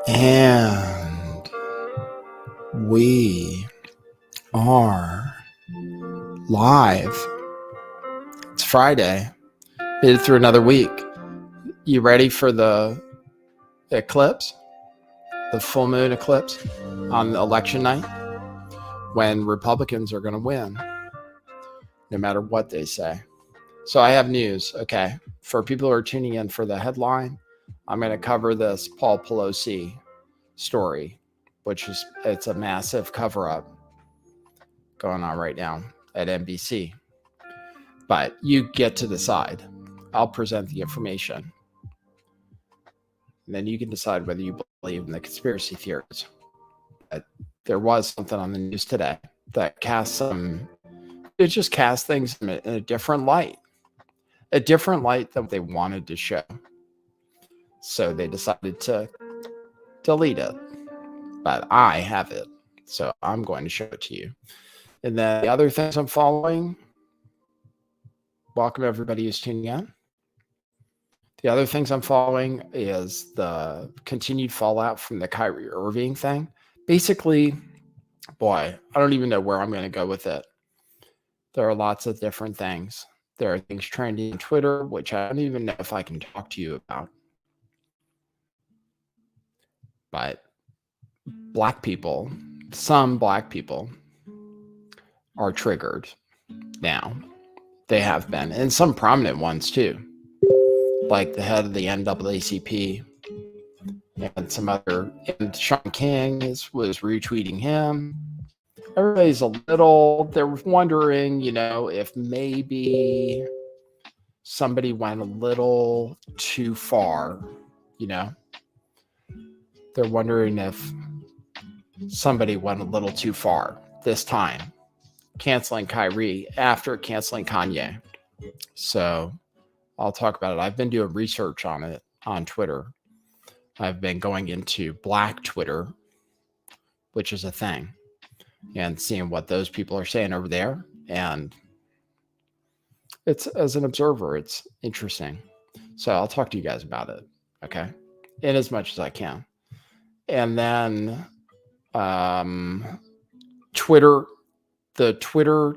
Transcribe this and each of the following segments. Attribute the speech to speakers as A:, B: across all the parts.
A: And we are live. It's Friday. Made it through another week. You ready for the eclipse? The full moon eclipse on election night? When Republicans are going to win, no matter what they say. So I have news, okay? For people who are tuning in for the headline, I'm going to cover this Paul Pelosi story, which is, it's a massive cover-up going on right now at NBC. But you get to decide. I'll present the information. And then you can decide whether you believe in the conspiracy theories. But there was something on the news today that it just cast things in a different light. A different light than they wanted to show. So they decided to delete it. But I have it. So I'm going to show it to you. And then the other things I'm following, welcome everybody who's tuning in. The other things I'm following is the continued fallout from the Kyrie Irving thing. Basically, boy, I don't even know where I'm going to go with it. There are lots of different things. There are things trending on Twitter, which I don't even know if I can talk to you about. But black people, some black people, are triggered now. They have been, and some prominent ones too, like the head of the NAACP and some other, and Sean King was retweeting him. Everybody's they're wondering, if maybe somebody went a little too far, They're wondering if somebody went a little too far this time, canceling Kyrie after canceling Kanye. So I'll talk about it. I've been doing research on it on Twitter. I've been going into Black Twitter, which is a thing, and seeing what those people are saying over there. And it's, as an observer, it's interesting. So I'll talk to you guys about it, okay? In as much as I can. And then Twitter, the Twitter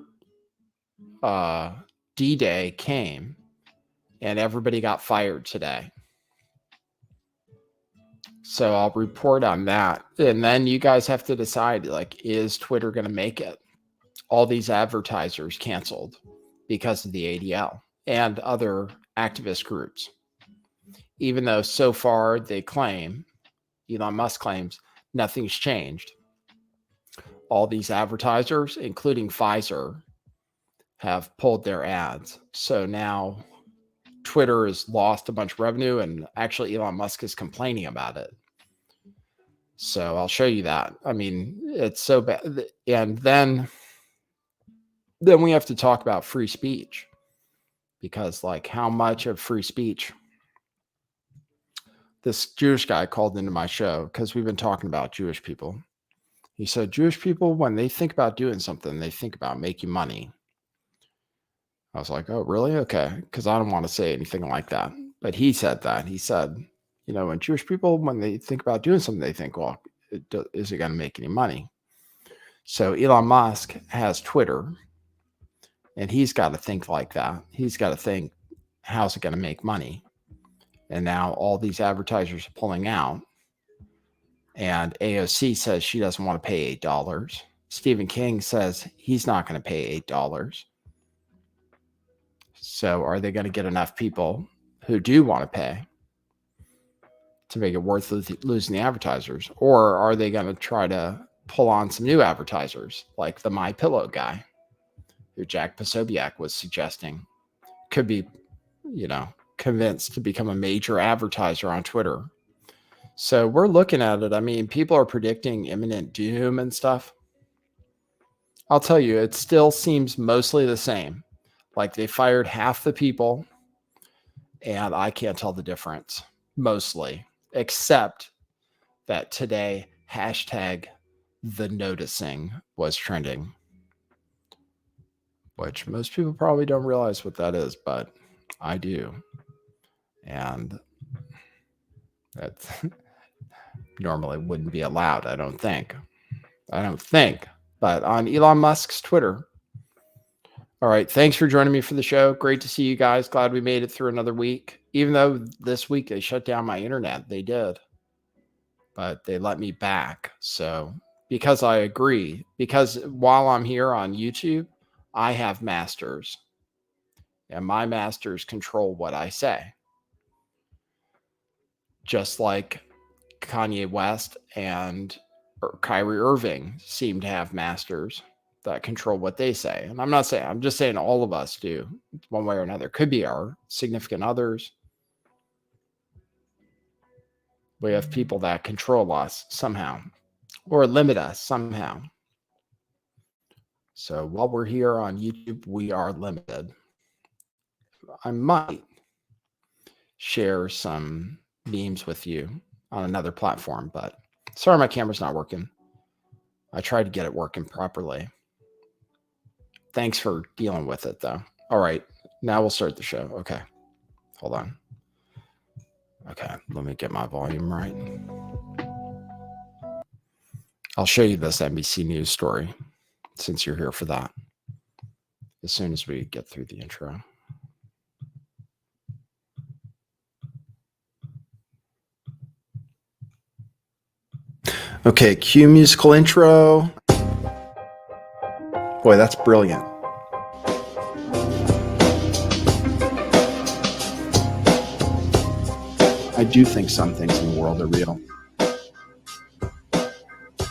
A: D-Day came, and everybody got fired today. So I'll report on that. And then you guys have to decide, is Twitter going to make it? All these advertisers canceled because of the ADL and other activist groups. Even though so far they claim, Elon Musk claims, nothing's changed. All these advertisers, including Pfizer, have pulled their ads. So now Twitter has lost a bunch of revenue, and actually Elon Musk is complaining about it. So I'll show you that. I mean, it's so bad. And then we have to talk about free speech, because how much of free speech? This Jewish guy called into my show because we've been talking about Jewish people. He said, Jewish people, when they think about doing something, they think about making money. I was like, oh, really? Okay. Because I don't want to say anything like that. But he said that. He said, when Jewish people, when they think about doing something, they think, well, is it going to make any money? So Elon Musk has Twitter, and he's got to think like that. He's got to think, how's it going to make money? And now all these advertisers are pulling out. And AOC says she doesn't want to pay $8. Stephen King says he's not going to pay $8. So are they going to get enough people who do want to pay to make it worth losing the advertisers? Or are they going to try to pull on some new advertisers, like the MyPillow guy, who Jack Posobiec was suggesting could be, convinced to become a major advertiser on Twitter? So we're looking at it. I mean, people are predicting imminent doom and stuff. I'll tell you, it still seems mostly the same. Like they fired half the people, and I can't tell the difference, mostly, except that today, #the noticing was trending, which most people probably don't realize what that is, but I do. And that's normally wouldn't be allowed, I don't think. But on Elon Musk's Twitter. All right. Thanks for joining me for the show. Great to see you guys. Glad we made it through another week. Even though this week they shut down my internet, they did. But they let me back. So, because I agree, because while I'm here on YouTube, I have masters. And my masters control what I say. Just like Kanye West and Kyrie Irving seem to have masters that control what they say. And I'm just saying all of us do, one way or another. Could be our significant others. We have people that control us somehow or limit us somehow. So while we're here on YouTube, we are limited. I might share some memes with you on another platform, but sorry, my camera's not working. I tried to get it working properly. Thanks for dealing with it, though. All right, now we'll start the show. Okay, hold on. Okay, let me get my volume right. I'll show you this NBC News story since you're here for that as soon as we get through the intro. Okay, cue musical intro. Boy, that's brilliant. I do think some things in the world are real.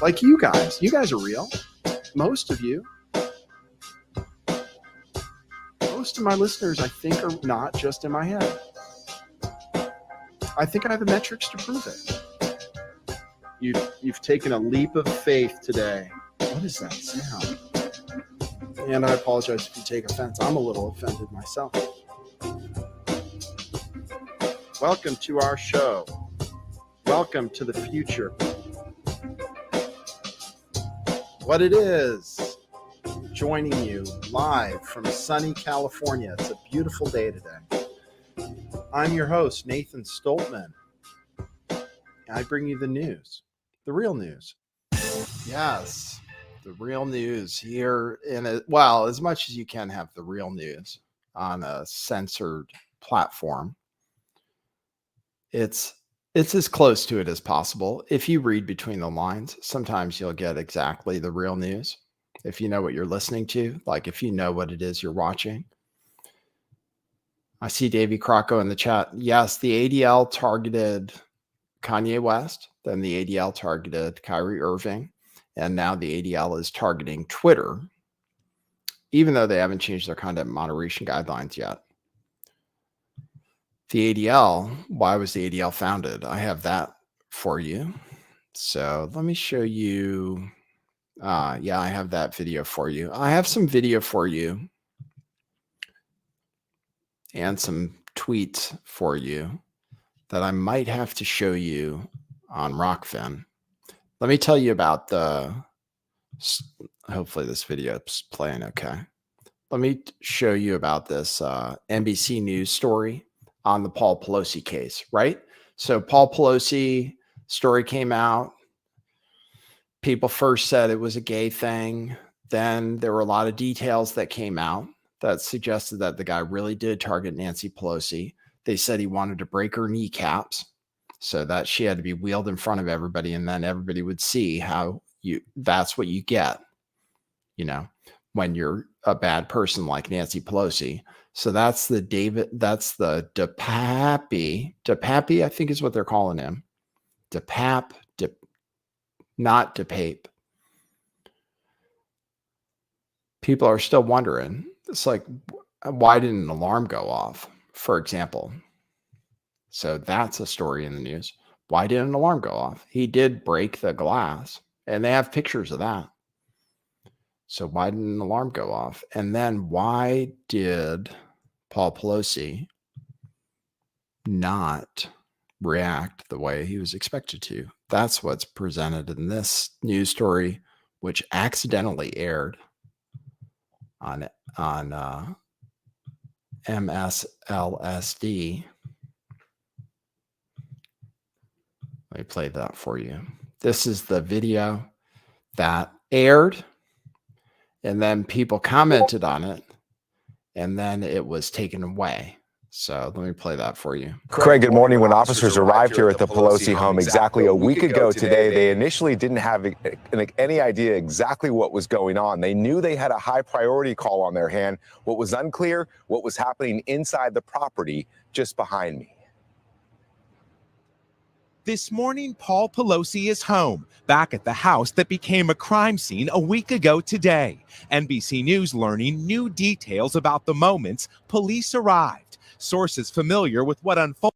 A: Like you guys. You guys are real. Most of you. Most of my listeners, I think, are not just in my head. I think I have the metrics to prove it. You've taken a leap of faith today. What is that sound? And I apologize if you take offense. I'm a little offended myself. Welcome to our show. Welcome to the future. What it is, joining you live from sunny California. It's a beautiful day today. I'm your host, Nathan Stoltman. I bring you the news, the real news. Yes, the real news here well, as much as you can have the real news on a censored platform. It's as close to it as possible. If you read between the lines, sometimes you'll get exactly the real news. If you know what you're listening to, like if you know what it is you're watching. I see Davey Crocco in the chat. Yes, the ADL targeted Kanye West, then the ADL targeted Kyrie Irving, and now the ADL is targeting Twitter, even though they haven't changed their content moderation guidelines yet. The ADL, why was the ADL founded? I have that for you. So let me show you. Yeah, I have that video for you. I have some video for you and some tweets for you that I might have to show you on Rockfin. Let me tell you about hopefully this video is playing okay. Let me show you about this NBC News story on the Paul Pelosi case, right? So Paul Pelosi story came out. People first said it was a gay thing. Then there were a lot of details that came out that suggested that the guy really did target Nancy Pelosi. They said he wanted to break her kneecaps so that she had to be wheeled in front of everybody, and then everybody would see how that's what you get, when you're a bad person like Nancy Pelosi. So that's the DePape, I think is what they're calling him. Not DePape. People are still wondering. It's like, why didn't an alarm go off, for example? So that's a story in the news. Why didn't an alarm go off? He did break the glass, and they have pictures of that. So why didn't an alarm go off? And then why did Paul Pelosi not react the way he was expected to? That's what's presented in this news story, which accidentally aired on MSLSD. Let Let me play that for you. This is the video that aired, and then people commented on it, and then it was taken away. So let me play that for you.
B: Craig, good morning. When officers arrived here at the Pelosi home exactly a week ago today, they initially didn't have any idea exactly what was going on. They knew they had a high priority call on their hand. What was unclear, what was happening inside the property just behind me.
C: This morning, Paul Pelosi is home, back at the house that became a crime scene a week ago today. NBC News learning new details about the moments police arrived. Sources familiar with what unfolded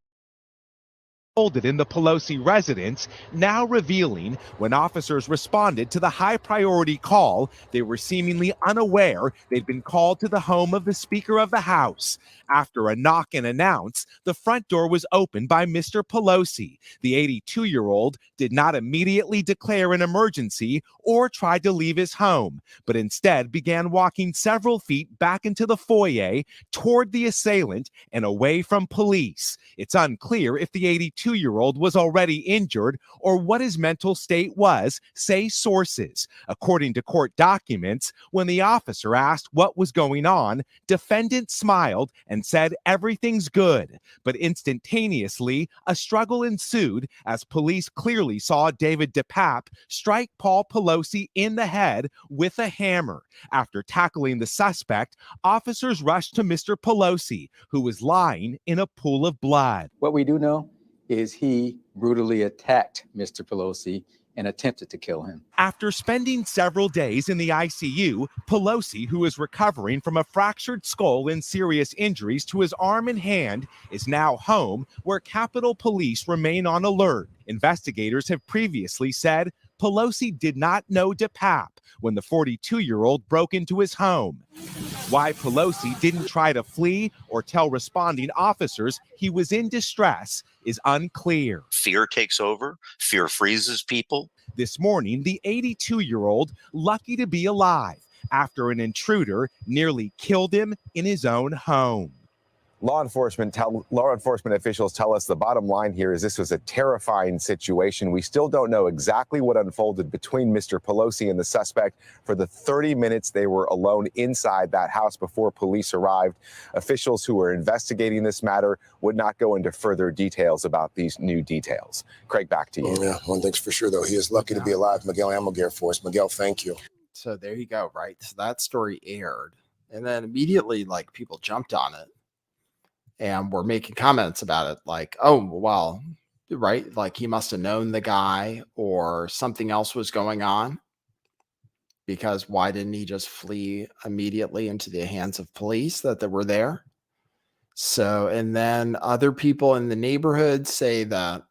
C: in the Pelosi residence now revealing when officers responded to the high priority call, they were seemingly unaware they'd been called to the home of the Speaker of the House. After a knock and announce, the front door was opened by Mr. Pelosi. The 82-year-old did not immediately declare an emergency or try to leave his home, but instead began walking several feet back into the foyer toward the assailant and away from police. It's unclear if the 82-year-old was already injured or what his mental state was, say sources. According to court documents, when the officer asked what was going on, defendant smiled and said everything's good. But instantaneously, a struggle ensued as police clearly saw David DePape strike Paul Pelosi in the head with a hammer. After tackling the suspect, officers rushed to Mr. Pelosi, who was lying in a pool of blood.
D: What we do know is he brutally attacked Mr. Pelosi and attempted to kill him.
C: After spending several days in the ICU, Pelosi, who is recovering from a fractured skull and serious injuries to his arm and hand, is now home, where Capitol Police remain on alert. Investigators have previously said Pelosi did not know DePape when the 42-year-old broke into his home. Why Pelosi didn't try to flee or tell responding officers he was in distress is unclear.
E: Fear takes over. Fear freezes people.
C: This morning, the 82-year-old lucky to be alive after an intruder nearly killed him in his own home.
B: Law enforcement officials tell us the bottom line here is this was a terrifying situation. We still don't know exactly what unfolded between Mr. Pelosi and the suspect for the 30 minutes they were alone inside that house before police arrived. Officials who were investigating this matter would not go into further details about these new details. Craig, back to you.
F: Yeah, one thing's for sure, though. He is lucky to be alive. Miguel Almaguer for us. Miguel, thank you.
A: So there you go, right? So that story aired. And then immediately, like, people jumped on it and were making comments about it, like, oh, well, right? Like, he must have known the guy or something else was going on, because why didn't he just flee immediately into the hands of police that were there? So, and then other people in the neighborhood say that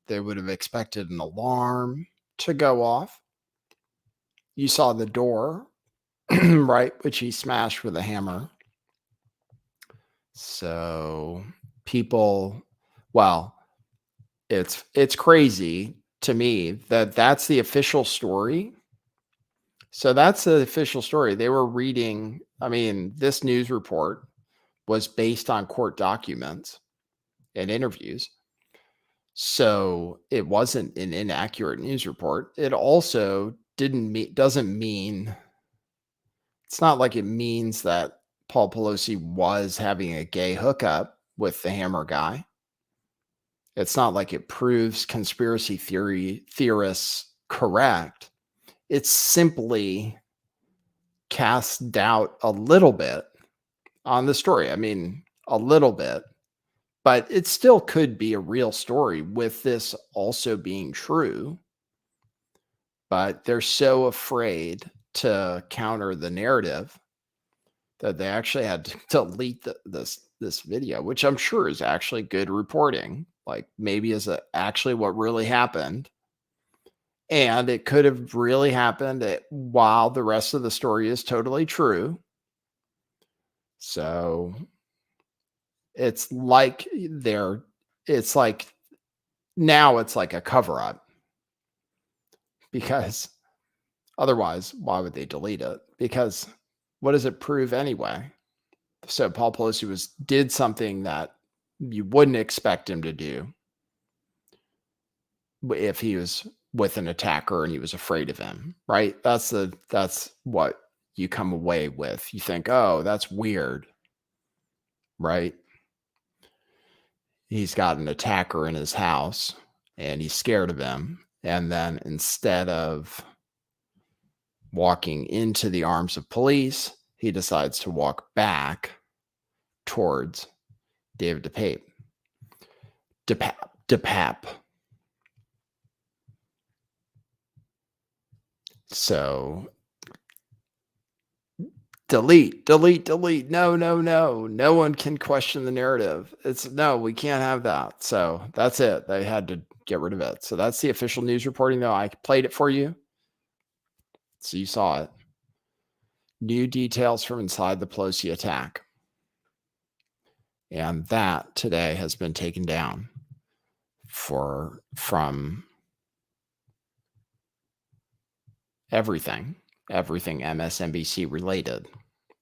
A: they would have expected an alarm to go off. You saw the door, right, which he smashed with a hammer. So people, well, it's crazy to me that that's the official story. So that's the official story. They were reading, I mean, this news report was based on court documents and interviews. So it wasn't an inaccurate news report. It also doesn't mean, it's not like it means that Paul Pelosi was having a gay hookup with the hammer guy. It's not like it proves conspiracy theorists correct. It simply casts doubt a little bit on the story. I mean, a little bit, but it still could be a real story with this also being true. But they're so afraid to counter the narrative that they actually had to delete this video, which I'm sure is actually good reporting. Like, maybe is actually what really happened. And it could have really happened while the rest of the story is totally true. So it's like now it's like a cover up, because otherwise, why would they delete it? Because what does it prove anyway? So Paul Pelosi did something that you wouldn't expect him to do. if he was with an attacker and he was afraid of him, right? That's what you come away with. You think, oh, that's weird, right? He's got an attacker in his house and he's scared of him. And then instead of walking into the arms of police, he decides to walk back towards David DePape. So delete. No one can question the narrative. No, we can't have that. So that's it. They had to get rid of it. So that's the official news reporting, though. I played it for you, so you saw it. New details from inside the Pelosi attack. And that today has been taken down from everything MSNBC related.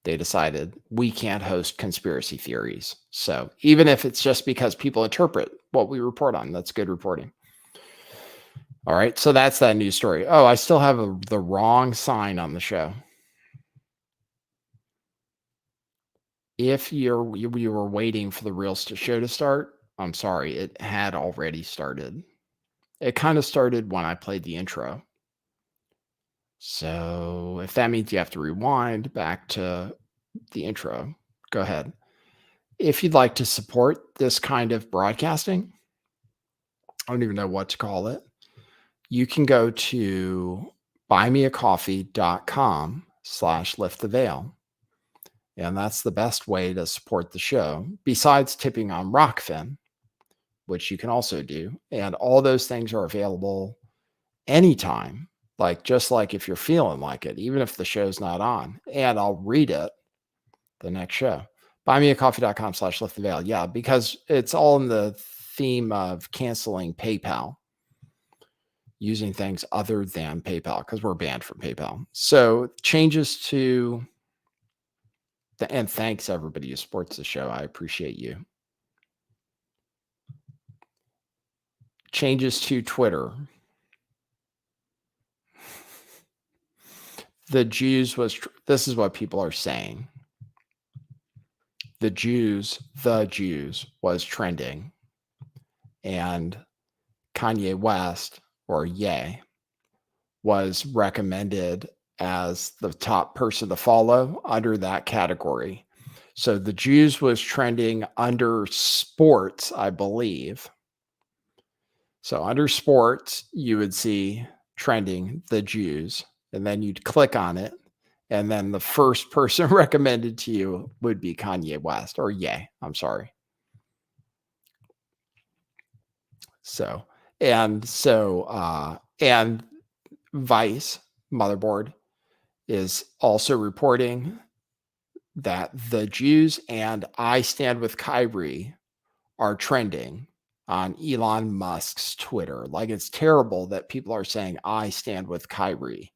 A: They decided we can't host conspiracy theories. So even if it's just because people interpret what we report on, that's good reporting. All right, so that's that news story. Oh, I still have the wrong sign on the show. If you were waiting for the real show to start, I'm sorry, it had already started. It kind of started when I played the intro. So if that means you have to rewind back to the intro, go ahead. If you'd like to support this kind of broadcasting, I don't even know what to call it. You can go to buymeacoffee.com/lifttheveil. And that's the best way to support the show, besides tipping on Rockfin, which you can also do. And all those things are available anytime, just like if you're feeling like it, even if the show's not on. And I'll read it the next show. Buymeacoffee.com/lifttheveil. Yeah, because it's all in the theme of canceling PayPal, using things other than PayPal, because we're banned from PayPal. So changes to... And thanks everybody who supports the show. I appreciate you. Changes to Twitter. This is what people are saying. The Jews was trending. And Kanye West, or Ye, was recommended as the top person to follow under that category. So the Jews was trending under sports, I believe. So under sports, you would see trending the Jews, and then you'd click on it, and then the first person recommended to you would be Kanye West, or Ye, I'm sorry. And Vice Motherboard is also reporting that the Jews and I Stand With Kyrie are trending on Elon Musk's Twitter. It's terrible that people are saying I stand with Kyrie.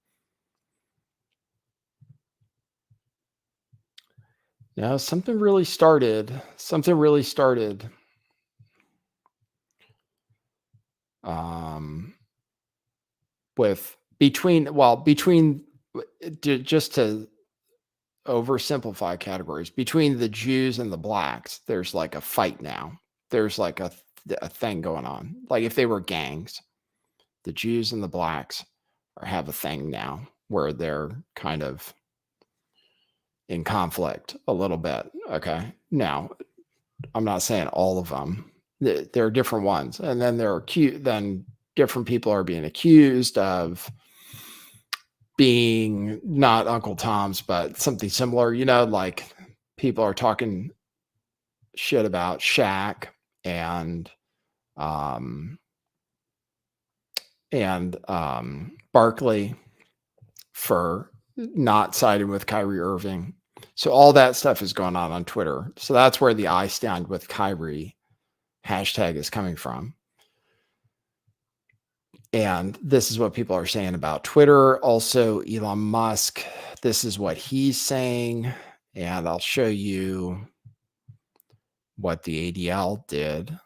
A: Now, something really started just to oversimplify categories, between the Jews and the blacks, there's a fight now. There's a thing going on. If they were gangs, the Jews and the blacks have a thing now where they're kind of in conflict a little bit. Okay. Now, I'm not saying all of them. There are different ones. And then different people are being accused of being not Uncle Tom's, but something similar, people are talking shit about Shaq and Barkley for not siding with Kyrie Irving. So all that stuff is going on Twitter. So that's where the I Stand With Kyrie hashtag is coming from. And this is what people are saying about Twitter. Also, Elon Musk, this is what he's saying. And I'll show you what the ADL did.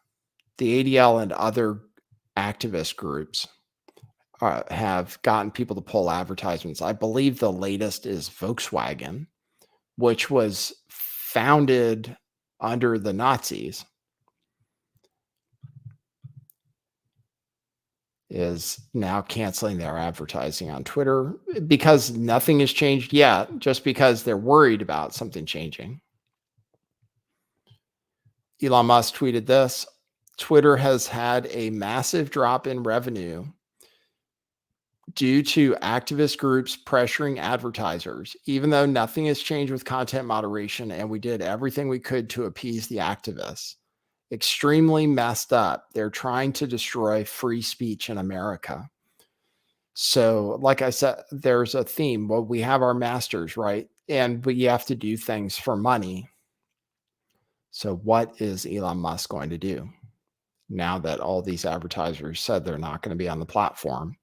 A: The ADL and other activist groups have gotten people to pull advertisements. I believe the latest is Volkswagen, which was founded under the Nazis, is now canceling their advertising on Twitter because nothing has changed yet, just because they're worried about something changing. Elon Musk tweeted this: Twitter has had a massive drop in revenue due to activist groups pressuring advertisers, even though nothing has changed with content moderation, and we did everything we could to appease the activists. Extremely messed up. They're trying to destroy free speech in America. So, like I said, there's a theme. Well, we have our masters, right? And we have to do things for money. So, what is Elon Musk going to do now that all these advertisers said they're not going to be on the platform?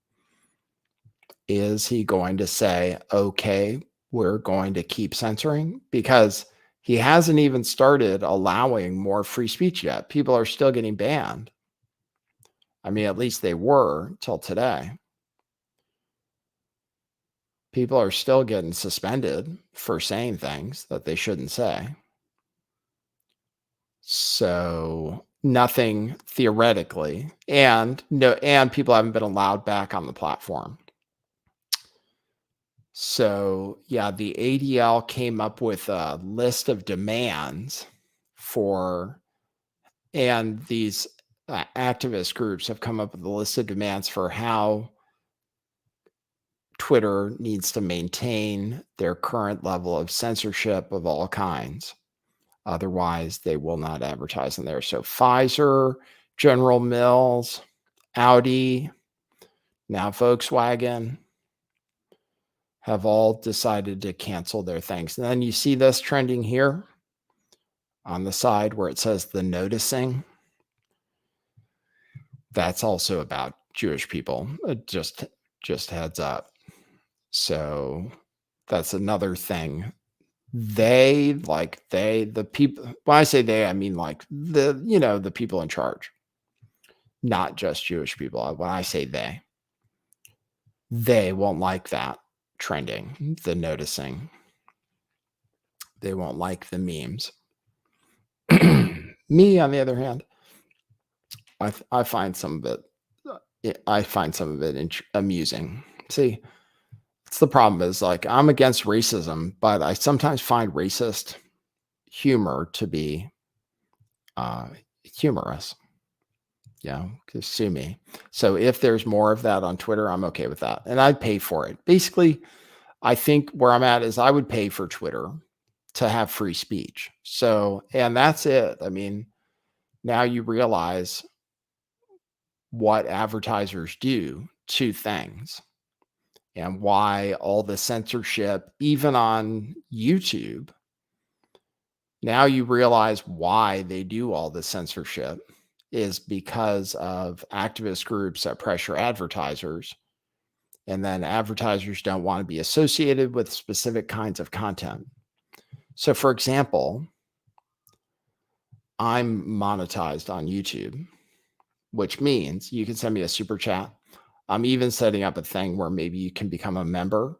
A: Is he going to say, okay, we're going to keep censoring? Because he hasn't even started allowing more free speech yet. People are still getting banned. I mean, at least they were till today. People are still getting suspended for saying things that they shouldn't say. So nothing theoretically, and people haven't been allowed back on the platform. So yeah, the ADL came up with a list of demands for, and these activist groups have come up with a list of demands for how Twitter needs to maintain their current level of censorship of all kinds. Otherwise, they will not advertise in there. So Pfizer, General Mills, Audi, now Volkswagen have all decided to cancel their things. And then you see this trending here on the side where it says the noticing. That's also about Jewish people. Just heads up. So that's another thing. The people, when I say they, I mean like the people in charge, not just Jewish people. When I say they won't like that trending, the noticing. They won't like the memes. Me, on the other hand, I find some of it amusing. See, it's the problem is, like, I'm against racism, but I sometimes find racist humor to be humorous. Just sue me. So if there's more of that on Twitter, I'm okay with that, and I'd pay for it. Basically, I think where I'm at is I would pay for Twitter to have free speech. So, and that's it. I mean, now you realize what advertisers do to things and why all the censorship, even on YouTube. Now you realize why they do all the censorship is because of activist groups that pressure advertisers. And then advertisers don't want to be associated with specific kinds of content. So, for example, I'm monetized on YouTube, which means you can send me a super chat. I'm even setting up a thing where maybe you can become a member,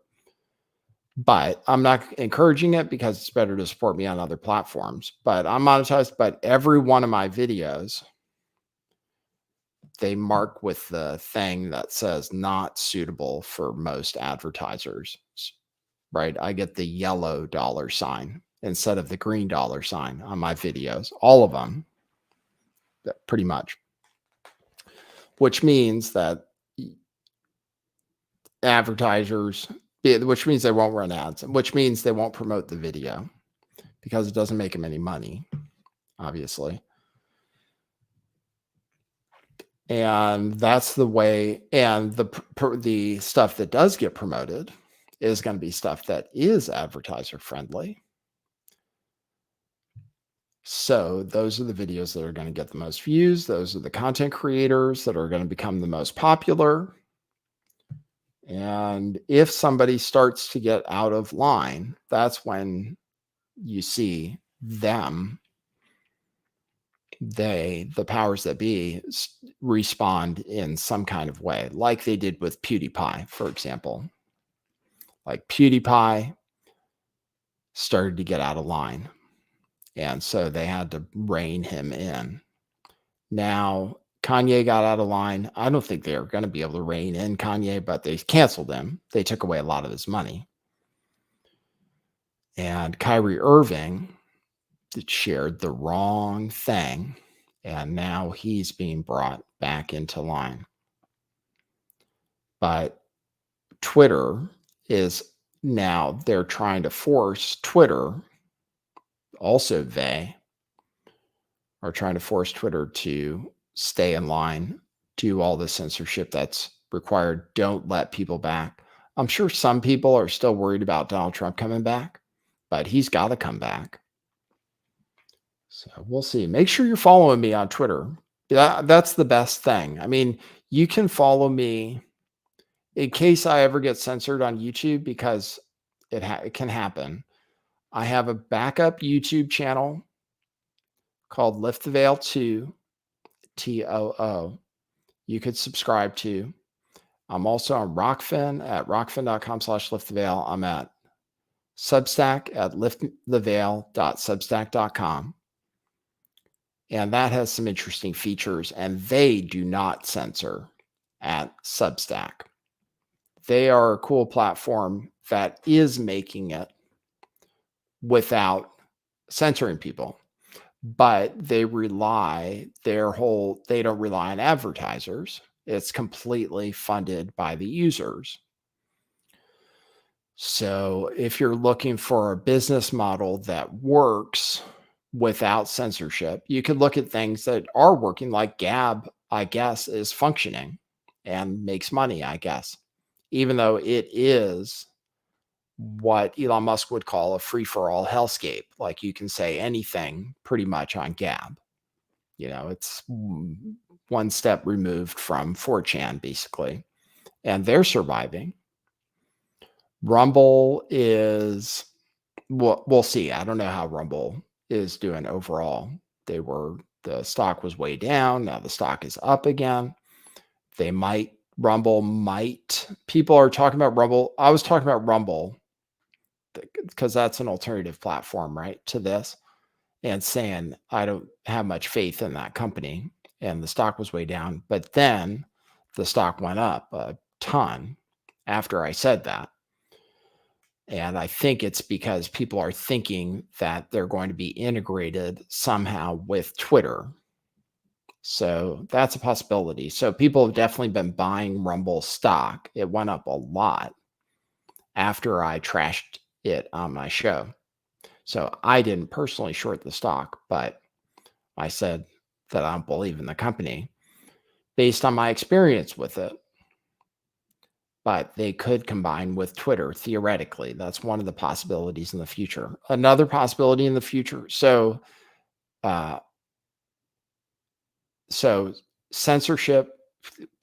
A: but I'm not encouraging it because it's better to support me on other platforms. But I'm monetized, but every one of my videos, they mark with the thing that says not suitable for most advertisers, right? I get the yellow $sign instead of the green $sign on my videos, all of them, pretty much, which means that advertisers, which means they won't run ads, which means they won't promote the video because it doesn't make them any money, obviously. And that's the way. And the stuff that does get promoted is going to be stuff that is advertiser friendly. So those are the videos that are going to get the most views. Those are the content creators that are going to become the most popular. And if somebody starts to get out of line, that's when you see them the powers that be, respond in some kind of way, like they did with PewDiePie, for example. Like PewDiePie started to get out of line, and so they had to rein him in. Now, Kanye got out of line. I don't think they're going to be able to rein in Kanye, but they canceled him. They took away a lot of his money. And Kyrie Irving shared the wrong thing, and now he's being brought back into line. But Twitter is now, they're trying to force Twitter, also they are trying to force Twitter to stay in line, do all the censorship that's required, don't let people back. I'm sure some people are still worried about Donald Trump coming back, but he's got to come back. So we'll see. Make sure you're following me on Twitter. That's the best thing. I mean, you can follow me in case I ever get censored on YouTube, because it can happen. I have a backup YouTube channel called Lift the Veil 2, TOO. You could subscribe to. I'm also on Rockfin at rockfin.com/lifttheveil. I'm at Substack at lifttheveil.substack.com. And that has some interesting features, and they do not censor at Substack. They are a cool platform that is making it without censoring people, but they don't rely on advertisers. It's completely funded by the users. So if you're looking for a business model that works without censorship, you could look at things that are working, like Gab, I guess, is functioning and makes money, I guess, even though it is what Elon Musk would call a free-for-all hellscape. Like, you can say anything pretty much on Gab. You know, it's one step removed from 4chan, basically, and they're surviving. Rumble is, we'll see. I don't know how Rumble is doing overall. The stock was way down. Now the stock is up again. Rumble might, people are talking about Rumble. I was talking about Rumble because that's an alternative platform, right, to this, and saying I don't have much faith in that company, and the stock was way down. But then the stock went up a ton after I said that. And I think it's because people are thinking that they're going to be integrated somehow with Twitter. So that's a possibility. So people have definitely been buying Rumble stock. It went up a lot after I trashed it on my show. So I didn't personally short the stock, but I said that I don't believe in the company based on my experience with it. But they could combine with Twitter, theoretically. That's one of the possibilities in the future. Another possibility in the future. So censorship,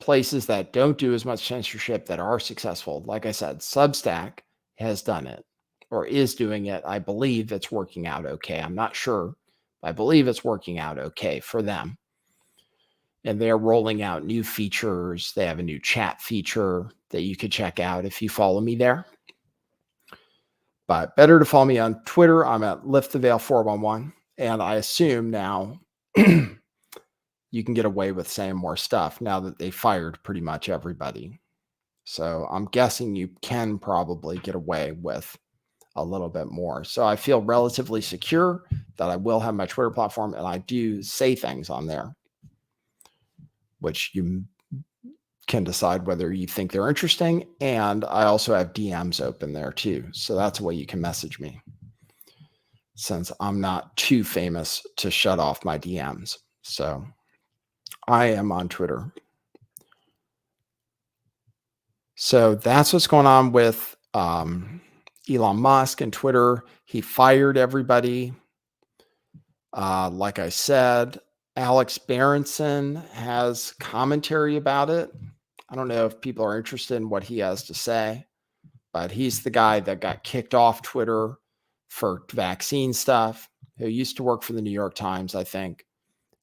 A: places that don't do as much censorship that are successful. Like I said, Substack has done it, or is doing it. I believe it's working out okay. I'm not sure, but I believe it's working out okay for them. And they're rolling out new features. They have a new chat feature that you could check out if you follow me there. But better to follow me on Twitter. I'm at lifttheveil411. And I assume now you can get away with saying more stuff now that they fired pretty much everybody. So I'm guessing you can probably get away with a little bit more. So I feel relatively secure that I will have my Twitter platform, and I do say things on there, which you can decide whether you think they're interesting. And I also have DMs open there too. So that's a way you can message me, since I'm not too famous to shut off my DMs. So I am on Twitter. So that's what's going on with Elon Musk and Twitter. He fired everybody. Like I said, Alex Berenson has commentary about it. I don't know if people are interested in what he has to say, but he's the guy that got kicked off Twitter for vaccine stuff, who used to work for the New York Times, I think.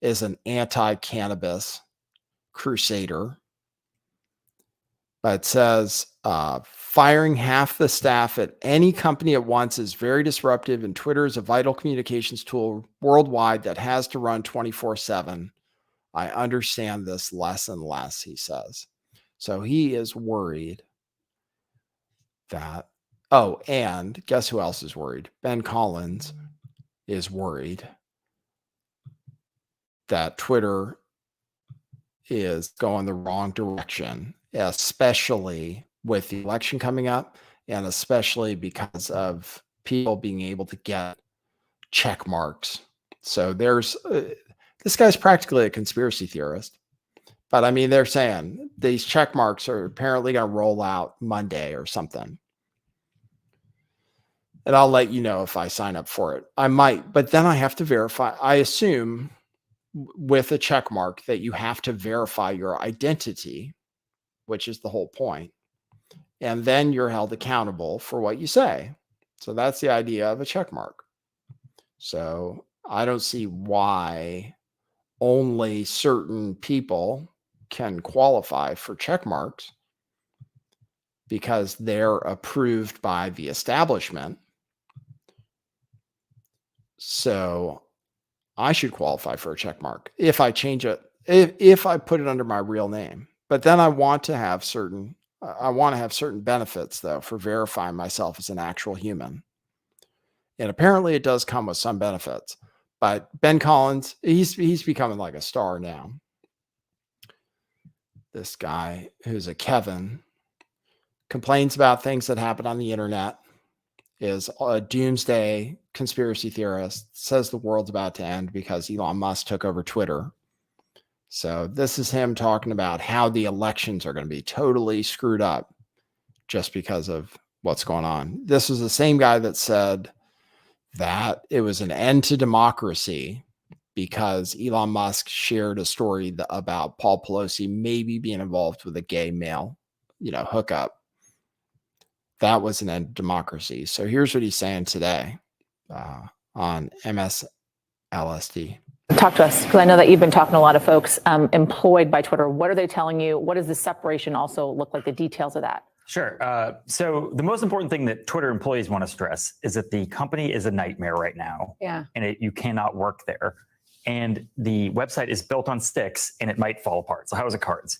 A: is an anti-cannabis crusader. But it says firing half the staff at any company at once is very disruptive, and Twitter is a vital communications tool worldwide that has to run 24/7. I understand this less and less, he says. So he is worried that, oh, and guess who else is worried? Ben Collins is worried that Twitter is going the wrong direction, especially with the election coming up, and especially because of people being able to get check marks. So there's this guy's practically a conspiracy theorist. But I mean, they're saying these check marks are apparently going to roll out Monday or something. And I'll let you know if I sign up for it. I might, but then I have to verify. I assume with a check mark that you have to verify your identity, which is the whole point. And then you're held accountable for what you say. So that's the idea of a check mark. So I don't see why only certain people can qualify for check marks because they're approved by the establishment. So I should qualify for a check mark if I change it, if I put it under my real name. But then I want to have certain benefits though for verifying myself as an actual human. And apparently it does come with some benefits. But Ben Collins, he's becoming like a star now. This guy who's a Kevin complains about things that happen on the internet, is a doomsday conspiracy theorist, says the world's about to end because Elon Musk took over Twitter. So this is him talking about how the elections are going to be totally screwed up just because of what's going on. This is the same guy that said that it was an end to democracy because Elon Musk shared a story about Paul Pelosi maybe being involved with a gay male, hookup. That was an end to democracy. So here's what he's saying today on MSLSD.
G: Talk to us, because I know that you've been talking to a lot of folks employed by Twitter. What are they telling you? What does the separation also look like, the details of that?
H: Sure. So the most important thing that Twitter employees want to stress is that the company is a nightmare right now.
G: Yeah.
H: And you cannot work there. And the website is built on sticks and it might fall apart. So how is it cards?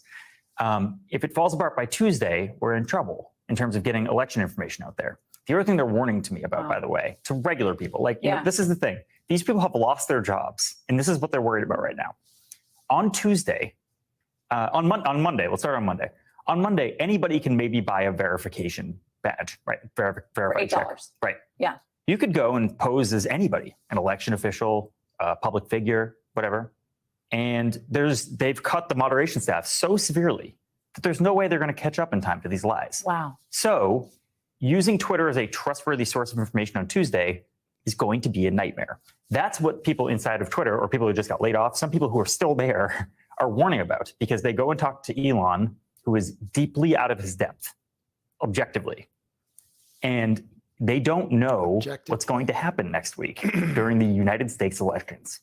H: If it falls apart by Tuesday, we're in trouble in terms of getting election information out there. The other thing they're warning to me about, by the way, to regular people, this is the thing. These people have lost their jobs, and this is what they're worried about right now. On Tuesday, on Monday, let's start on Monday. On Monday, anybody can maybe buy a verification badge, right? Verified check. Right.
G: Yeah.
H: You could go and pose as anybody, an election official, a public figure, whatever. And they've cut the moderation staff so severely that there's no way they're going to catch up in time to these lies.
G: Wow.
H: So using Twitter as a trustworthy source of information on Tuesday is going to be a nightmare. That's what people inside of Twitter, or people who just got laid off, some people who are still there, are warning about, because they go and talk to Elon, who is deeply out of his depth, objectively. And they don't know what's going to happen next week during the United States elections.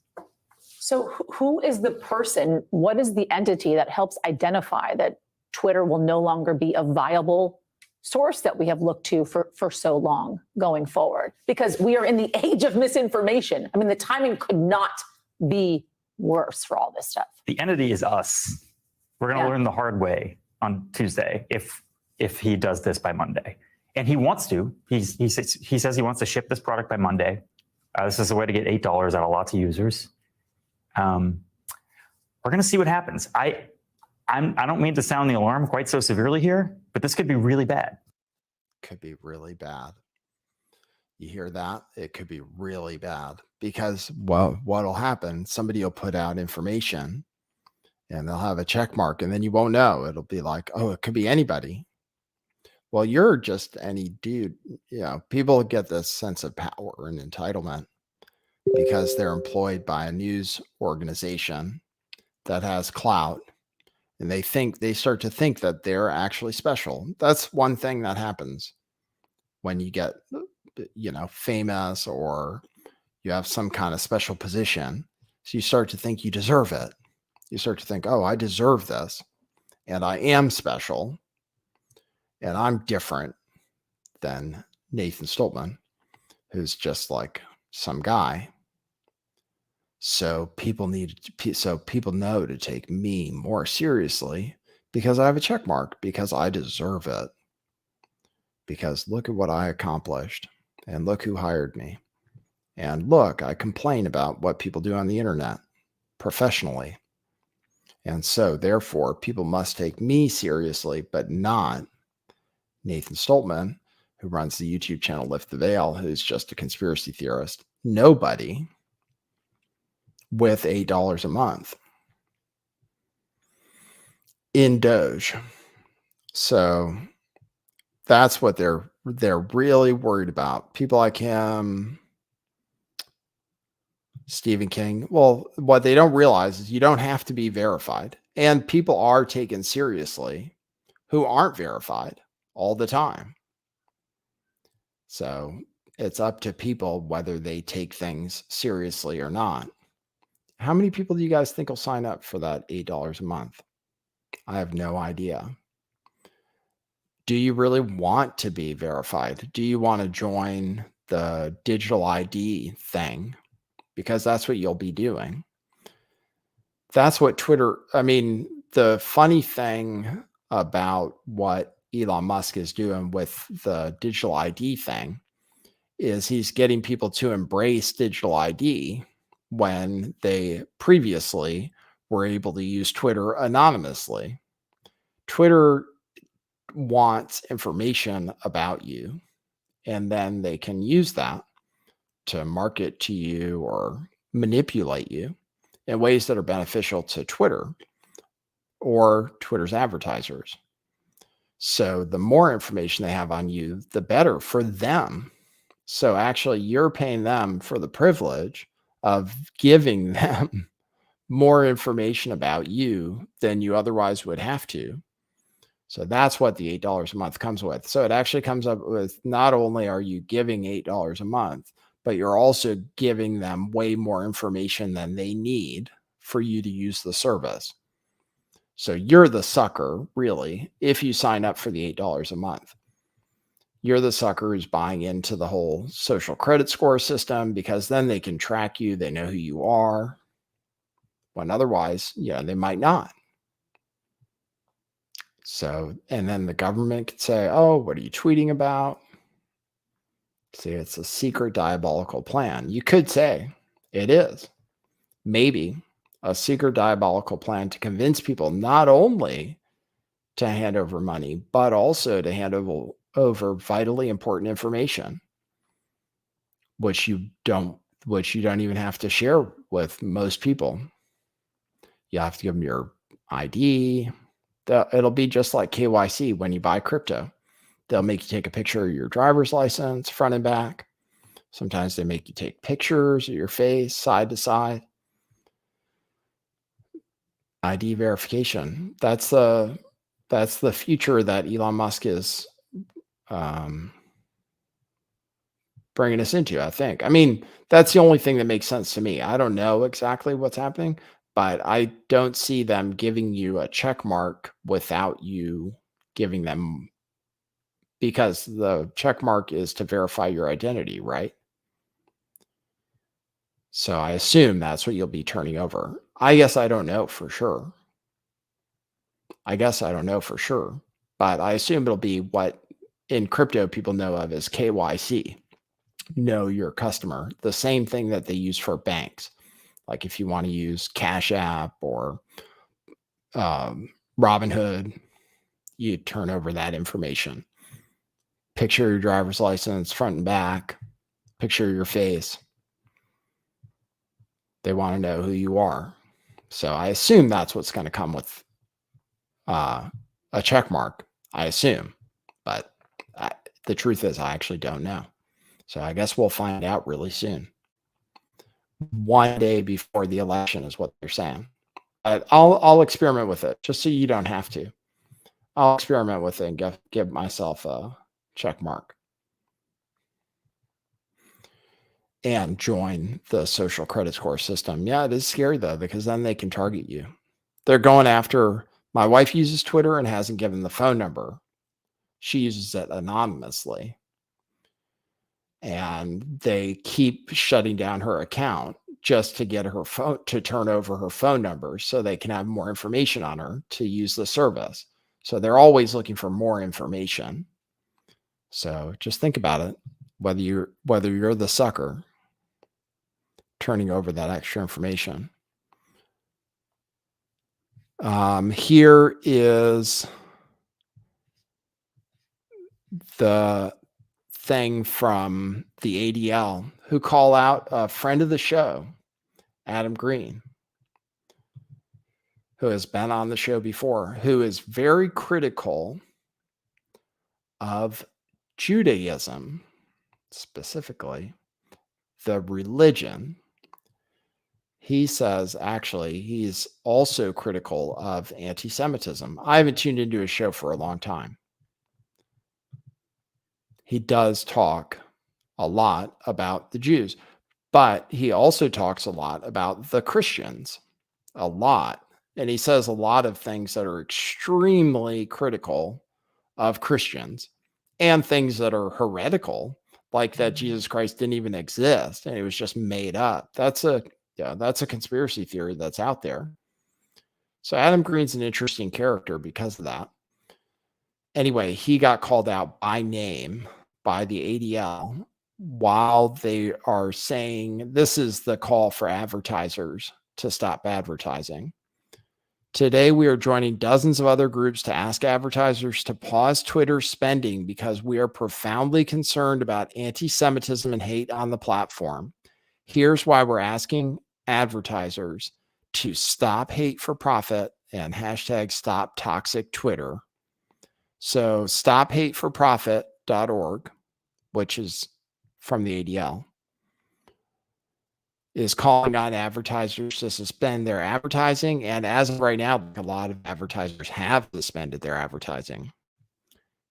G: So who is the person, what is the entity that helps identify that Twitter will no longer be a viable source that we have looked to for so long going forward? Because we are in the age of misinformation. I mean, the timing could not be worse for all this stuff.
H: The entity is us. We're going to learn the hard way on Tuesday if he does this by Monday. And he wants to. He says he wants to ship this product by Monday. This is a way to get $8 out of lots of users. We're going to see what happens. I don't mean to sound the alarm quite so severely here, but this could be really bad.
A: Could be really bad. You hear that? It could be really bad because, well, what'll happen? Somebody will put out information and they'll have a check mark and then you won't know. It'll be like, oh, it could be anybody. Well, you're just any dude. People get this sense of power and entitlement because they're employed by a news organization that has clout. And they start to think that they're actually special. That's one thing that happens when you get, famous or you have some kind of special position. So you start to think you deserve it. You start to think, oh, I deserve this. And I am special. And I'm different than Nathan Stoltman, who's just like some guy. So people know to take me more seriously because I have a check mark, because I deserve it. Because look at what I accomplished, and look who hired me. And look, I complain about what people do on the internet professionally. And so therefore, people must take me seriously, but not Nathan Stoltman, who runs the YouTube channel Lift the Veil, who's just a conspiracy theorist. Nobody with $8 a month in Doge. So that's what they're really worried about. People like him, Stephen King. Well, what they don't realize is you don't have to be verified. And people are taken seriously who aren't verified all the time. So it's up to people whether they take things seriously or not. How many people do you guys think will sign up for that $8 a month? I have no idea. Do you really want to be verified? Do you want to join the digital ID thing? Because that's what you'll be doing. That's what Twitter, I mean, the funny thing about what Elon Musk is doing with the digital ID thing is he's getting people to embrace digital ID when they previously were able to use Twitter anonymously. Twitter wants information about you, and then they can use that to market to you or manipulate you in ways that are beneficial to Twitter or Twitter's advertisers. So the more information they have on you, the better for them. So actually, you're paying them for the privilege of giving them more information about you than you otherwise would have to. So that's what the $8 a month comes with. So it actually comes up with, not only are you giving $8 a month, but you're also giving them way more information than they need for you to use the service. So you're the sucker, really, if you sign up for the $8 a month. You're the sucker who's buying into the whole social credit score system, because then they can track you. They know who you are, when otherwise, they might not. So, and then the government could say, oh, what are you tweeting about? See, it's a secret diabolical plan. You could say it is maybe a secret diabolical plan to convince people not only to hand over money, but also to hand over vitally important information, which you don't even have to share with most people. You have to give them your ID. It'll be just like KYC when you buy crypto. They'll make you take a picture of your driver's license, front and back. Sometimes they make you take pictures of your face, side to side. ID verification. That's the future that Elon Musk is bringing us into, I think. I mean, that's the only thing that makes sense to me. I don't know exactly what's happening, but I don't see them giving you a check mark without you giving them, because the check mark is to verify your identity, right? So I assume that's what you'll be turning over. I guess I don't know for sure. But I assume it'll be what in crypto people know of as KYC, know your customer, the same thing that they use for banks. Like if you want to use Cash App or Robinhood, you turn over that information. Picture of your driver's license, front and back, picture of your face. They want to know who you are. So I assume that's what's going to come with a check mark, I assume. But the truth is, I actually don't know. So I guess we'll find out really soon. One day before the election is what they're saying. I'll experiment with it just so you don't have to. I'll experiment with it and give myself a check mark. and join the social credit score system. Yeah, it is scary though, because then they can target you. They're going after, my wife uses Twitter and hasn't given the phone number. She uses it anonymously. And they keep shutting down her account just to get her phone, to turn over her phone number so they can have more information on her to use the service. So they're always looking for more information. So just think about it, whether you're the sucker turning over that extra information. Here is the thing from the ADL, who call out a friend of the show, Adam Green, who has been on the show before, who is very critical of Judaism, specifically the religion. He says, actually, he's also critical of anti-Semitism. I haven't tuned into his show for a long time. He does talk a lot about the Jews, but he also talks a lot about the Christians, a lot. And he says a lot of things that are extremely critical of Christians and things that are heretical, like that Jesus Christ didn't even exist and it was just made up. That's a conspiracy theory that's out there. So Adam Green's an interesting character because of that. Anyway, he got called out by name by the ADL while they are saying this is the call for advertisers to stop advertising. Today, we are joining dozens of other groups to ask advertisers to pause Twitter spending because we are profoundly concerned about anti-Semitism and hate on the platform. Here's why we're asking advertisers to stop hate for profit and hashtag stop toxic Twitter. So stophateforprofit.org, which is from the ADL, is calling on advertisers to suspend their advertising. And as of right now, a lot of advertisers have suspended their advertising.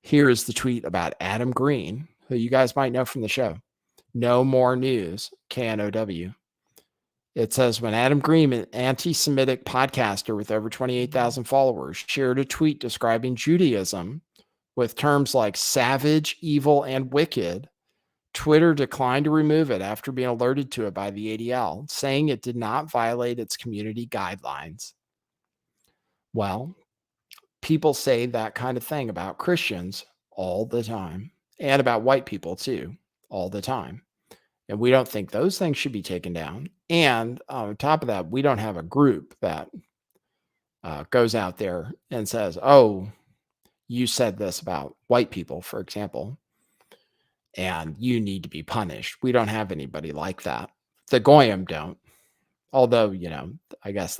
A: Here is the tweet about Adam Green, who you guys might know from the show. No More News, KNOW. It says, when Adam Green, an anti-Semitic podcaster with over 28,000 followers, shared a tweet describing Judaism with terms like savage, evil, and wicked, Twitter declined to remove it after being alerted to it by the ADL, saying it did not violate its community guidelines. Well, people say that kind of thing about Christians all the time, and about white people too, all the time. And we don't think those things should be taken down. And on top of that, we don't have a group that goes out there and says, oh, you said this about white people, for example, and you need to be punished. We don't have anybody like that. The Goyim don't. Although, I guess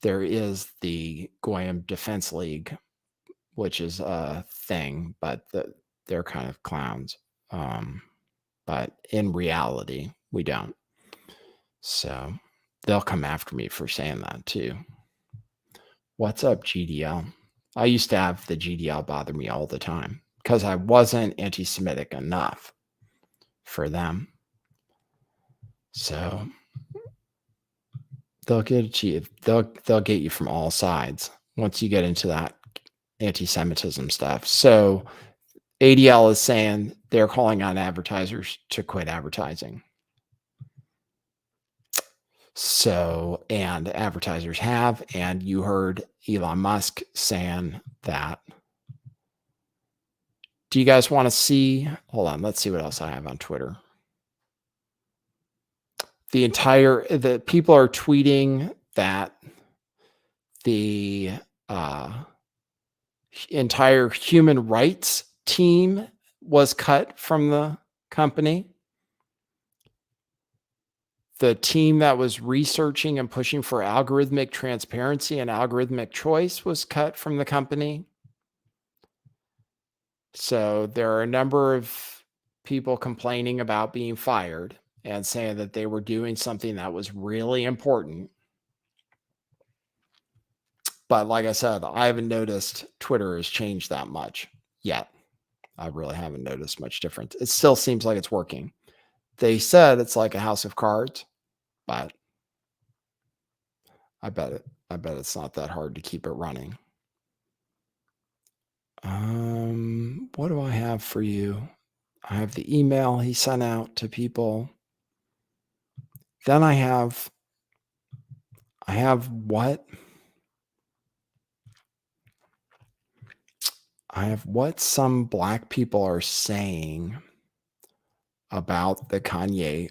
A: there is the Goyim Defense League, which is a thing, but they're kind of clowns. But in reality, we don't. So they'll come after me for saying that too. What's up, GDL? I used to have the GDL bother me all the time because I wasn't anti-Semitic enough for them. So they'll get you. They'll get you from all sides once you get into that anti-Semitism stuff. So ADL is saying they're calling on advertisers to quit advertising. So, and advertisers have, and you heard Elon Musk saying that. Do you guys want to see? Hold on, let's see what else I have on Twitter. The people are tweeting that the entire human rights team was cut from the company. The team that was researching and pushing for algorithmic transparency and algorithmic choice was cut from the company. So there are a number of people complaining about being fired and saying that they were doing something that was really important. But like I said, I haven't noticed Twitter has changed that much yet. I really haven't noticed much difference. It still seems like it's working. They said it's like a house of cards, but I bet it's not that hard to keep it running. What do I have for you? I have the email he sent out to people. Then I have what? I have what some black people are saying about the Kyrie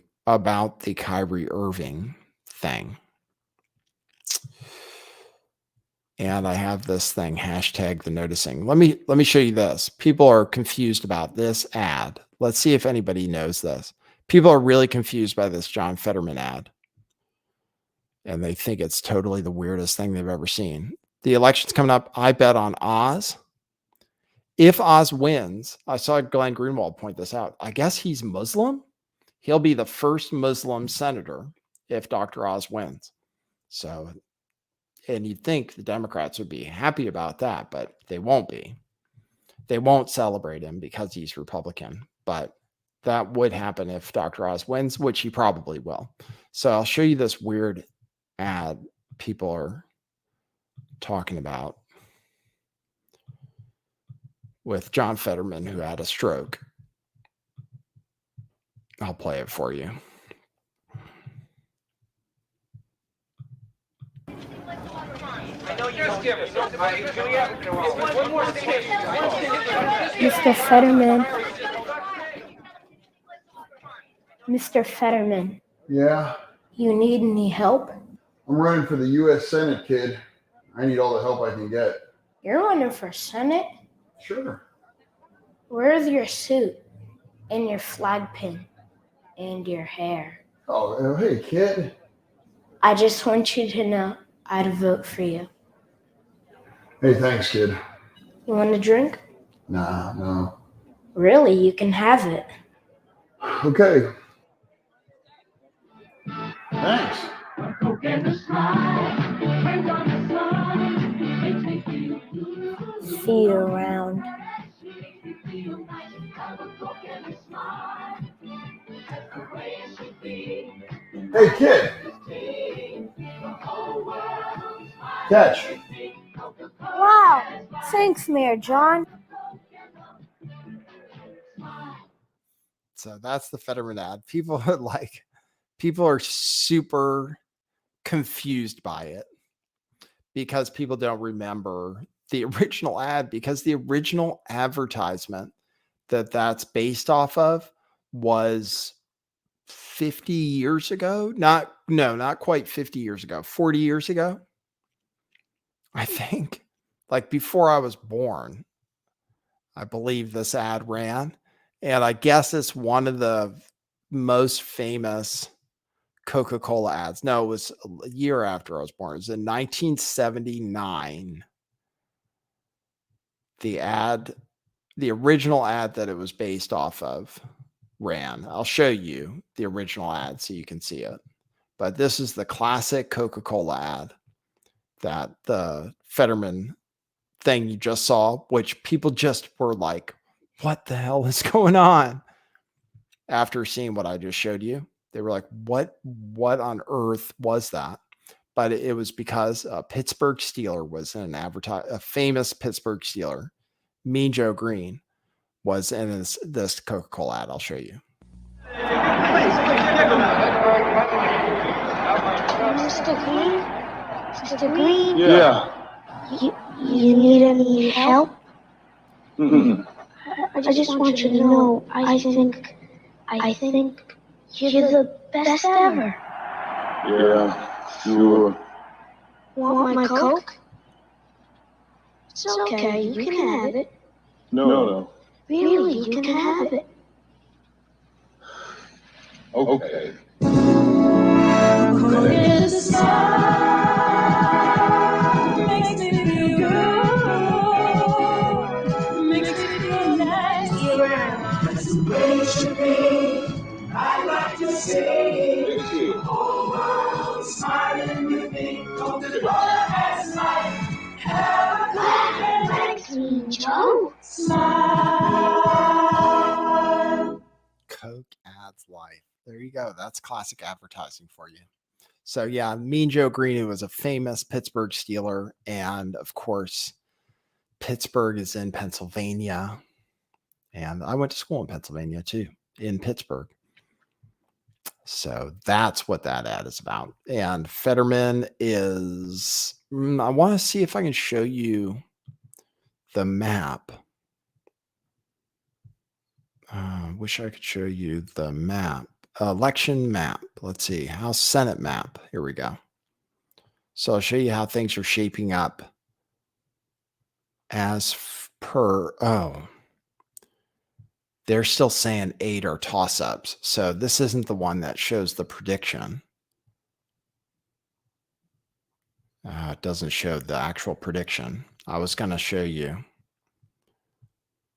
A: Irving thing. And I have this thing, hashtag the noticing. Let me show you this. People are confused about this ad. Let's see if anybody knows this. People are really confused by this John Fetterman ad. And they think it's totally the weirdest thing they've ever seen. The election's coming up. I bet on Oz. If Oz wins, I saw Glenn Greenwald point this out. I guess he's Muslim. He'll be the first Muslim senator if Dr. Oz wins. So, and you'd think the Democrats would be happy about that, but they won't be. They won't celebrate him because he's Republican. But that would happen if Dr. Oz wins, which he probably will. So I'll show you this weird ad people are talking about with John Fetterman, who had a stroke. I'll play it for you.
I: Mr. Fetterman. Mr. Fetterman,
J: Yeah,
I: you need any help?
J: I'm running for the U.S. Senate, kid. I need all the help I can get.
I: You're running for Senate?
J: Sure.
I: Where's your suit and your flag pin and your hair?
J: Oh, hey, kid.
I: I just want you to know I'd vote for you.
J: Hey, thanks, kid.
I: You want a drink?
J: Nah, no.
I: Really, you can have it.
J: Okay. Thanks.
I: See you around.
J: Hey, kid. Catch.
I: Wow, thanks, Mayor John.
A: So that's the Fetterman ad. People are super confused by it because people don't remember the original ad, because the original advertisement that's based off of was 50 years ago. Not quite 50 years ago, 40 years ago. I think, like before I was born, I believe this ad ran. And I guess it's one of the most famous Coca-Cola ads. No, it was a year after I was born. It was in 1979. The original ad that it was based off of ran. I'll show you the original ad so you can see it. But this is the classic Coca-Cola ad that the Fetterman thing you just saw, which people just were like, what the hell is going on? After seeing what I just showed you, they were like, what on earth was that? But it was because a Pittsburgh Steeler was in a famous Pittsburgh Steeler, Mean Joe Green, was in this Coca-Cola ad. I'll show you.
I: Mr. Green? Mr. Green?
J: Yeah.
I: You need any help?
J: Mm-hmm.
I: I just want you to know, I think you're the best ever.
J: Yeah, sure.
I: Want my Coke? It's okay, you can have it.
J: No.
I: Really, you can have it.
J: Okay.
I: Joe?
A: Coke adds life. There you go. That's classic advertising for you. So yeah, Mean Joe Greene, who was a famous Pittsburgh Steeler, and of course, Pittsburgh is in Pennsylvania, and I went to school in Pennsylvania too, in Pittsburgh. So that's what that ad is about. And Fetterman is, I want to see if I can show you the map. Wish I could show you the map. Election map. Let's see. House Senate map. Here we go. So I'll show you how things are shaping up as per. Oh, they're still saying 8 are toss-ups. So this isn't the one that shows the prediction. It doesn't show the actual prediction. I was going to show you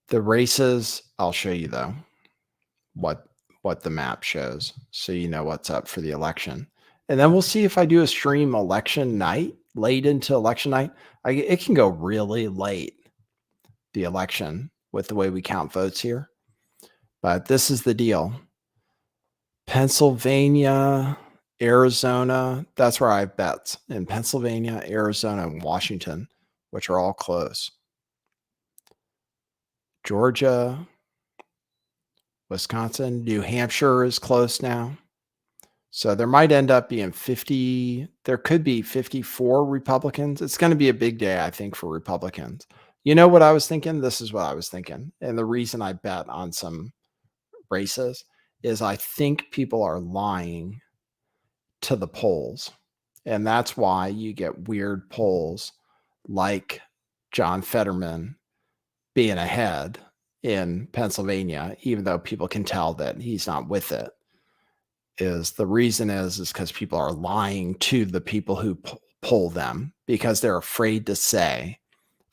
A: the races. I'll show you though what the map shows, so you know what's up for the election. And then we'll see if I do a stream election night, late into election night. It can go really late, the election, with the way we count votes here. But this is the deal. Pennsylvania, Arizona, that's where I have bets. In Pennsylvania, Arizona, and Washington, which are all close. Georgia, Wisconsin, New Hampshire is close now. So there might end up being 50, there could be 54 Republicans. It's going to be a big day, I think, for Republicans. You know what I was thinking? This is what I was thinking. And the reason I bet on some races is I think people are lying to the polls. And that's why you get weird polls like John Fetterman being ahead in Pennsylvania, even though people can tell that he's not with it. The reason is because people are lying to the people who poll them because they're afraid to say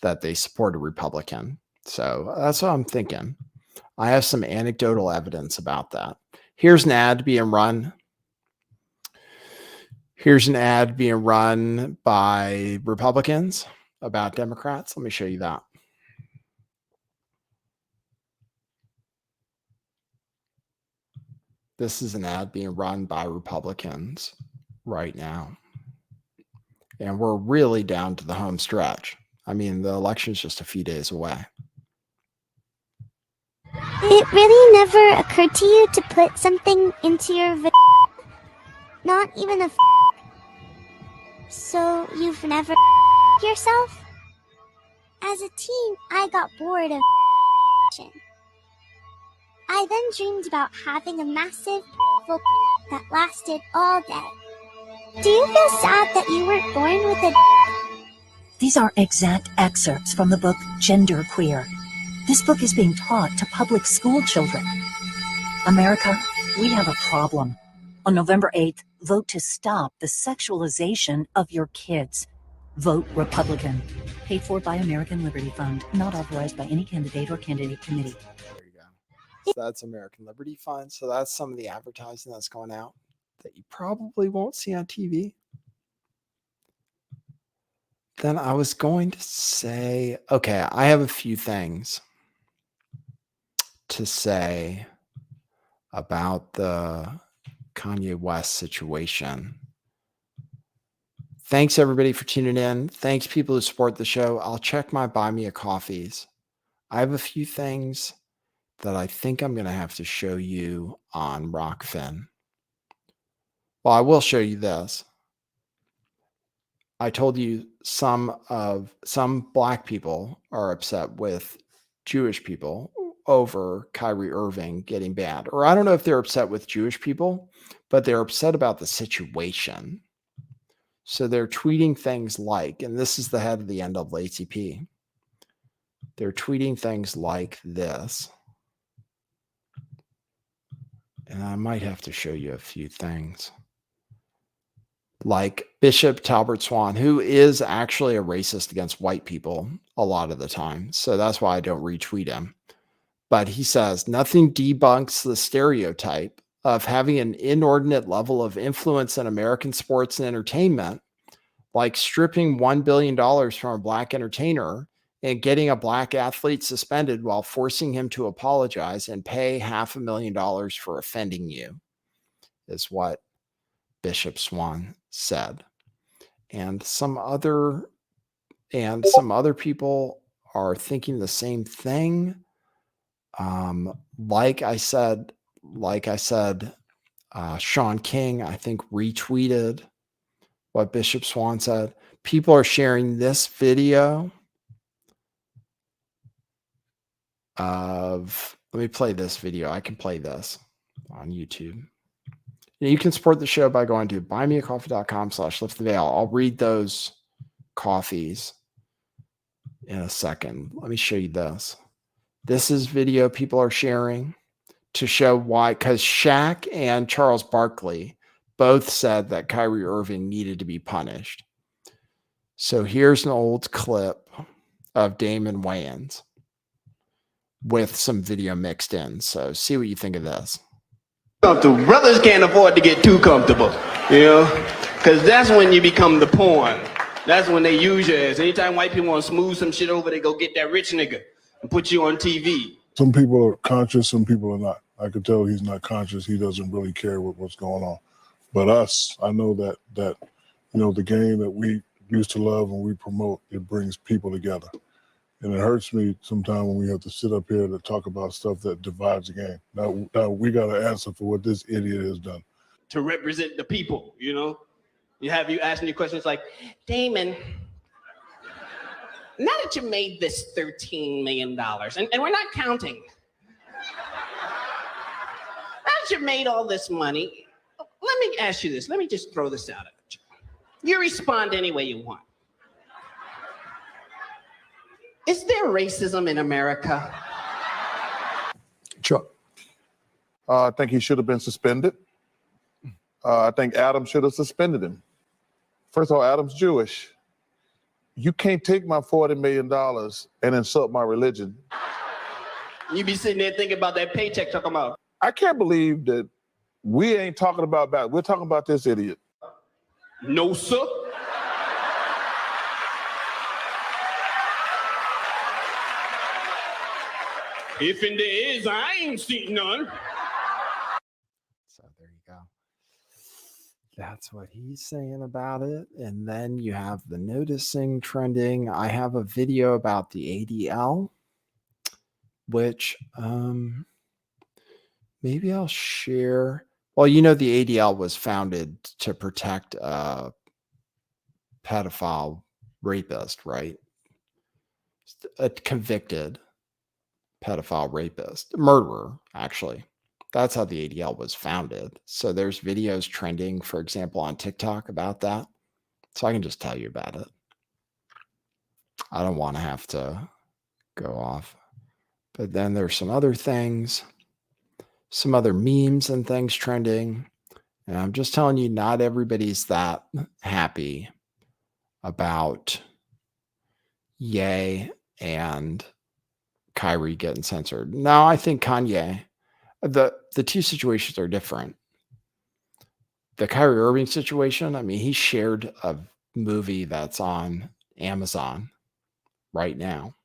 A: that they support a Republican. So that's what I'm thinking. I have some anecdotal evidence about that. Here's an ad being run. Here's an ad being run by Republicans about Democrats. Let me show you that. This is an ad being run by Republicans right now. And we're really down to the home stretch. I mean, the election's just a few days away.
K: It really never occurred to you to put something into your not even a so you've never yourself? As a teen, I got bored of I then dreamed about having a massive that lasted all day. Do you feel sad that you weren't born with a
L: These are exact excerpts from the book Genderqueer. This book is being taught to public school children. America, we have a problem. On November 8th, vote to stop the sexualization of your kids. Vote Republican. Paid for by American Liberty Fund. Not authorized by any candidate or candidate committee.
A: There you go. So that's American Liberty Fund. So that's some of the advertising that's going out that you probably won't see on TV. Then I was going to say, okay, I have a few things to say about the Kanye West situation. Thanks everybody for tuning in. Thanks people who support the show. I'll check my Buy Me a Coffees. I have a few things that I think I'm going to have to show you on Rockfin. Well, I will show you this. I told you some black people are upset with Jewish people over Kyrie Irving getting banned. Or I don't know if they're upset with Jewish people, but they're upset about the situation. So they're tweeting things like, and this is the head of the NAACP. They're tweeting things like this. And I might have to show you a few things. Like Bishop Talbert Swan, who is actually a racist against white people a lot of the time. So that's why I don't retweet him. But he says, nothing debunks the stereotype of having an inordinate level of influence in American sports and entertainment, like stripping $1 billion from a black entertainer and getting a black athlete suspended while forcing him to apologize and pay $500,000 for offending you. is what Bishop Swan said. And some other people are thinking the same thing. Like I said, Sean King, I think, retweeted what Bishop Swan said. People are sharing this video of, let me play this video. I can play this on YouTube. You can support the show by going to buymeacoffee.com/lifttheveil. I'll read those coffees in a second. Let me show you this. This is video people are sharing to show why, because Shaq and Charles Barkley both said that Kyrie Irving needed to be punished. So here's an old clip of Damon Wayans with some video mixed in. So see what you think of this.
M: Comfortable. Brothers can't afford to get too comfortable, you know, because that's when you become the porn. That's when they use you as. Anytime white people want to smooth some shit over, they go get that rich nigga and put you on TV.
J: Some people are conscious, some people are not. I could tell he's not conscious. He doesn't really care what's going on. But us, I know that you know, the game that we used to love and we promote, it brings people together. And it hurts me sometimes when we have to sit up here to talk about stuff that divides the game. Now we got to answer for what this idiot has done.
M: To represent the people, you know? You have you asking you questions like, Damon, now that you made this $13 million, and we're not counting. Now that you made all this money, let me ask you this. Let me just throw this out at you. You respond any way you want. Is there racism in America?
J: Chuck. I think he should have been suspended. I think Adam should have suspended him. First of all, Adam's Jewish. You can't take my $40 million and insult my religion.
M: You be sitting there thinking about that paycheck talking about.
J: I can't believe that we ain't talking about that. We're talking about this idiot.
M: No, sir. If and there is, I ain't seen none.
A: So there you go. That's what he's saying about it. And then you have the noticing trending. I have a video about the ADL, which maybe I'll share. Well, you know, the ADL was founded to protect a pedophile rapist, right? A convicted pedophile rapist, murderer, actually. That's how the ADL was founded. So there's videos trending, for example, on TikTok about that. So I can just tell you about it. I don't want to have to go off. But then there's some other things, some other memes and things trending. And I'm just telling you, not everybody's that happy about Ye and Kyrie getting censored. No, I think Kanye, the two situations are different. The Kyrie Irving situation, I mean, he shared a movie that's on Amazon right now.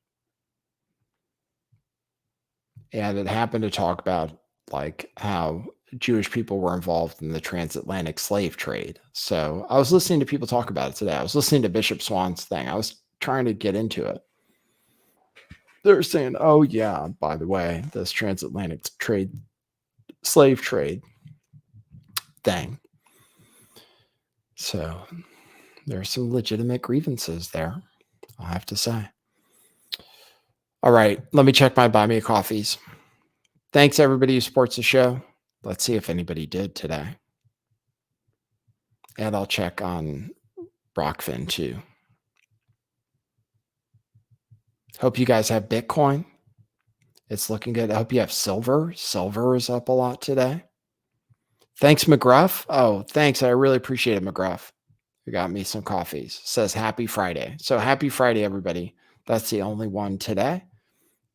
A: And it happened to talk about like how Jewish people were involved in the transatlantic slave trade. So I was listening to people talk about it today. I was listening to Bishop Swan's thing. I was trying to get into it. They're saying, oh, yeah, by the way, this transatlantic trade, slave trade thing. So there's some legitimate grievances there, I have to say. All right, let me check my Buy Me a Coffees. Thanks, everybody who supports the show. Let's see if anybody did today. And I'll check on Rockfin, too. Hope you guys have Bitcoin. It's looking good. I hope you have silver. Silver is up a lot today. Thanks, McGruff. Oh, thanks. I really appreciate it, McGruff. You got me some coffees. Says happy Friday. So happy Friday, everybody. That's the only one today.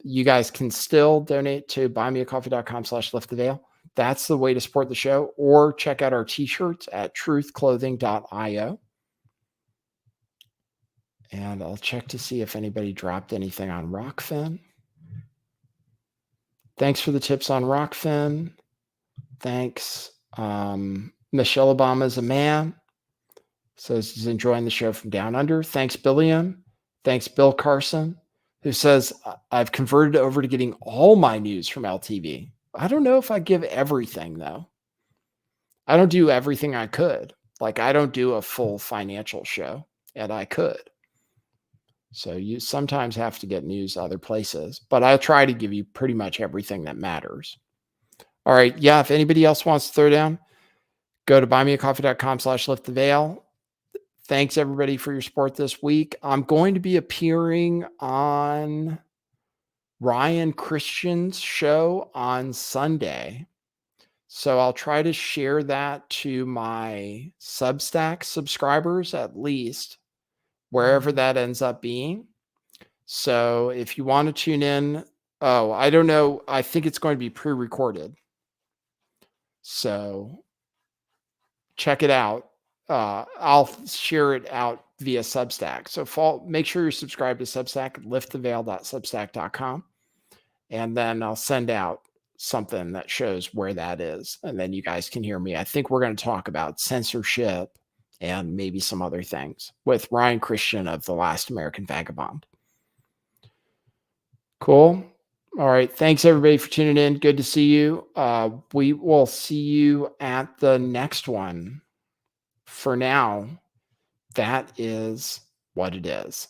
A: You guys can still donate to buymeacoffee.com/lifttheveil. That's the way to support the show. Or check out our t-shirts at truthclothing.io. And I'll check to see if anybody dropped anything on Rockfin. Thanks for the tips on Rockfin. Thanks. Michelle Obama's a man. Says he's enjoying the show from down under. Thanks, Billiam. Thanks, Bill Carson, who says, I've converted over to getting all my news from LTV. I don't know if I give everything, though. I don't do everything I could. Like, I don't do a full financial show, and I could. So you sometimes have to get news other places, but I'll try to give you pretty much everything that matters. All right. Yeah. If anybody else wants to throw down, go to buymeacoffee.com/lifttheveil. Thanks everybody for your support this week. I'm going to be appearing on Ryan Christian's show on Sunday. So I'll try to share that to my Substack subscribers, at least wherever that ends up being. So if you want to tune in, I don't know. I think it's going to be pre-recorded. So check it out. I'll share it out via Substack. So make sure you're subscribed to Substack, lifttheveil.substack.com. And then I'll send out something that shows where that is. And then you guys can hear me. I think we're going to talk about censorship and maybe some other things with Ryan Christian of The Last American Vagabond. Cool. All right. Thanks everybody for tuning in. Good to see you. We will see you at the next one. For now, that is what it is.